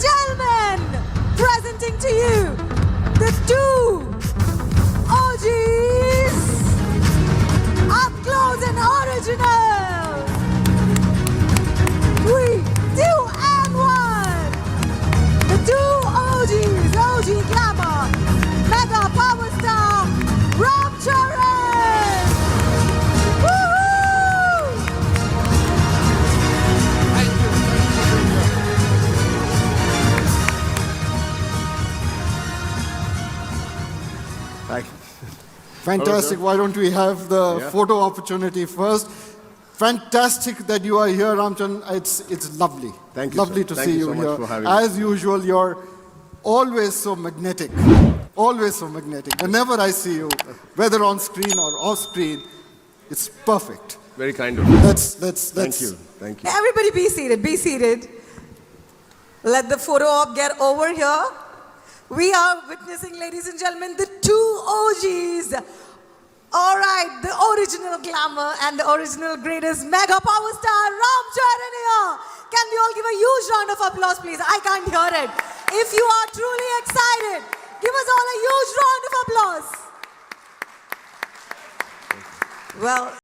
gentlemen, presenting to you the two OGs, up close and original. 3, 2, and 1. The two OGs, OG Glamour, mega power star, Ram Charan. Woohoo! Thank you. Fantastic. Why don't we have the photo opportunity first? Fantastic that you are here, Ramchan. It's lovely. Thank you, Lovely sir. to Thank see you you so much here. for having me. As usual, you're always so magnetic. Always so magnetic. Whenever I see you, whether on screen or off screen, it's perfect. Very kind of you. Let's Thank you. Thank you. Everybody be seated, be seated. Let the photo op get over here. We are witnessing, ladies and gentlemen, the two OGs. All right, the original Glamour and the original greatest mega power star, Ram Charan here. Can we all give a huge round of applause, please? I can't hear it. If you are truly excited, give us all a huge round of applause. Well.